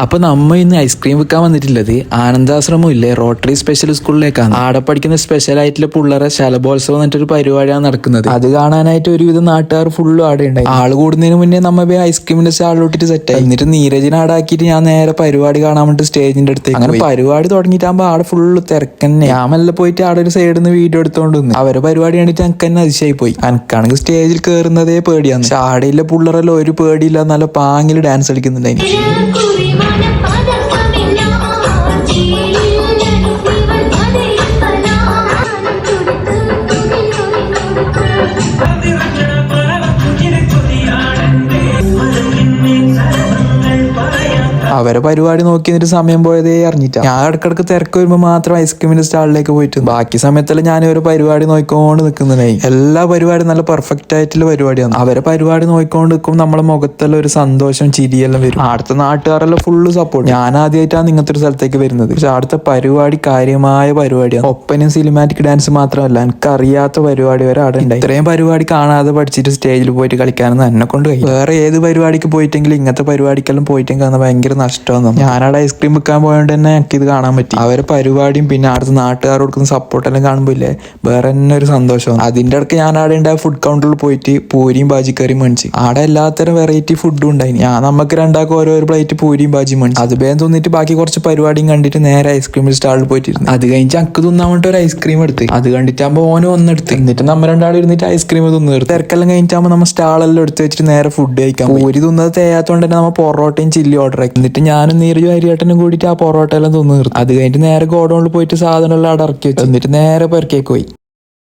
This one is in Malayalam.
അപ്പൊ നമ്മ ഇന്ന് ഐസ്ക്രീം വിൽക്കാൻ വന്നിട്ടുള്ളത് ആനന്ദാശ്രമം ഇല്ലേ റോട്ടറി സ്പെഷ്യൽ സ്കൂളിലേക്കാണ്. ആടെ പഠിക്കുന്ന സ്പെഷ്യൽ ആയിട്ടുള്ള പിള്ളേരെ ശലഭോത്സവം എന്നിട്ടൊരു പരിപാടിയാണ് നടക്കുന്നത്. അത് കാണാനായിട്ട് ഒരുവിധം നാട്ടുകാർ ഫുള്ളും ആടെ ഉണ്ടായി. ആള് കൂടുന്നതിന് മുന്നേ നമ്മ ഐസ്ക്രീമിന്റെ സ്റ്റാളിലോട്ടിട്ട് സെറ്റായി. എന്നിട്ട് നീരജിനെ ആടാക്കിയിട്ട് ഞാൻ നേരെ പരിപാടി കാണാൻ വേണ്ടി സ്റ്റേജിന്റെ അടുത്തേക്ക് അങ്ങനെ പരിപാടി തുടങ്ങിയിട്ടാകുമ്പോ ആടെ ഫുള്ള് തിരക്കന്നെ. ഞാൻ മെല്ലെ പോയിട്ട് ആടെ ഒരു സൈഡിൽ നിന്ന് വീഡിയോ എടുത്തോണ്ട് വന്നു. അവരെ പരിപാടി കണ്ടിട്ട് എനിക്ക് തന്നെ അതിശയായി പോയി. എനിക്കാണെങ്കിൽ സ്റ്റേജിൽ കയറുന്നതേ പേടിയാണ്. പക്ഷെ ആടെയില്ല പിള്ളേരെല്ലാം ഒരു പേടിയില്ല, നല്ല പാങ്ങിൽ ഡാൻസ് കളിക്കുന്നുണ്ടായി. അവരെ പരിപാടി നോക്കി എന്നിട്ട് സമയം പോയതേ അറിഞ്ഞിട്ടാ. ഞാൻ ഇടക്കിടക്ക് തിരക്ക് വരുമ്പോ മാത്രം ഐസ്ക്രീമിന്റെ സ്റ്റാളിലേക്ക് പോയിട്ട് ബാക്കി സമയത്തെല്ലാം ഞാൻ ഒരു പരിപാടി നോക്കിക്കൊണ്ട് നിൽക്കുന്നതായി. എല്ലാ പരിപാടിയും നല്ല പെർഫെക്റ്റ് ആയിട്ടുള്ള പരിപാടിയാണ്. അവരെ പരിപാടി നോക്കിക്കൊണ്ട് നിൽക്കും നമ്മളെ മുഖത്തെല്ലാം ഒരു സന്തോഷം ചിരിയെല്ലാം വരും. അടുത്ത നാട്ടുകാരെല്ലാം ഫുള്ള് സപ്പോർട്ട്. ഞാൻ ആദ്യമായിട്ടാണ് ഇങ്ങനത്തെ ഒരു സ്ഥലത്തേക്ക് വരുന്നത്. പക്ഷെ അടുത്ത പരിപാടി കാര്യമായ പരിപാടിയാണ്. ഒപ്പനും സിനിമാറ്റിക് ഡാൻസ് മാത്രമല്ല, എനിക്ക് അറിയാത്ത പരിപാടി വരെ അവിടെ ഉണ്ടായി. ഇത്രയും പരിപാടി കാണാതെ പഠിച്ചിട്ട് സ്റ്റേജിൽ പോയിട്ട് കളിക്കാനൊന്നും എന്നെ കൊണ്ട് കഴിയും. വേറെ ഏത് പരിപാടിക്ക് പോയിട്ടെങ്കിലും ഇങ്ങനത്തെ പരിപാടിക്കെല്ലാം പോയിട്ടെങ്കിൽ ഭയങ്കര നഷ്ടമാണ്. ഞാനവിടെ ഐസ്ക്രീം വിൽക്കാൻ പോയോണ്ട് തന്നെ എനിക്ക് ഇത് കാണാൻ പറ്റി. അവരെ പരിപാടിയും പിന്നെ അടുത്ത നാട്ടുകാർ കൊടുക്കുന്ന സപ്പോർട്ടെല്ലാം കാണുമ്പോൾ ഇല്ലേ വേറെ തന്നെ ഒരു സന്തോഷമാണ്. അതിന്റെ ഇടയ്ക്ക് ഞാൻ അവിടെ ഉണ്ടായ ഫുഡ് കൗണ്ടറിൽ പോയിട്ട് പൂരിയും ബാജിക്കറിയും മേടിച്ചു. അവിടെ എല്ലാത്തരം വെറൈറ്റി ഫുഡും ഉണ്ടായി. ഞാൻ നമുക്ക് രണ്ടാക്കും ഓരോ പ്ലേറ്റ് പൂരിയും ബാജിയും മേടിച്ചു. അത് വേഗം തിന്നിട്ട് ബാക്കി കുറച്ച് പരിപാടിയും കണ്ടിട്ട് നേരെ ഐസ്ക്രീം സ്റ്റാളിൽ പോയിട്ടിരുന്നു. അത് കഴിഞ്ഞ് അക്ക് തിന്നാൻ വേണ്ടി ഒരു ഐസ്ക്രീം എടുത്ത്. അത് കണ്ടിട്ടാകുമ്പോൾ ഓനും ഒന്നെടുത്ത്. എന്നിട്ട് നമ്മൾ രണ്ടാളും ഇരുന്നിട്ട് ഐസ്ക്രീം തിന്നു തീർത്ത്. തിരക്കെല്ലാം കഴിഞ്ഞിട്ടാകുമ്പോൾ നമ്മൾ സ്റ്റാളെല്ലാം എടുത്ത് വെച്ചിട്ട് നേരെ ഫുഡ് കഴിക്കാം. പൂരി തിന്നത് തേയാത്തോണ്ട് തന്നെ നമ്മൾ പൊറോട്ടയും ചില്ലി ഓർഡർ ആക്കി. എന്നിട്ട് ഞാനും നീരജും അരിയേട്ടനും കൂടിയിട്ട് ആ പൊറോട്ട എല്ലാം തിന്നു തീർത്തു. അത് കഴിഞ്ഞിട്ട് നേരെ ഗോഡൗണിൽ പോയിട്ട് സാധനം എല്ലാം അവിടെ ഇറക്കി വെച്ചു. എന്നിട്ട് നേരെ പെരക്കേക്ക് പോയി.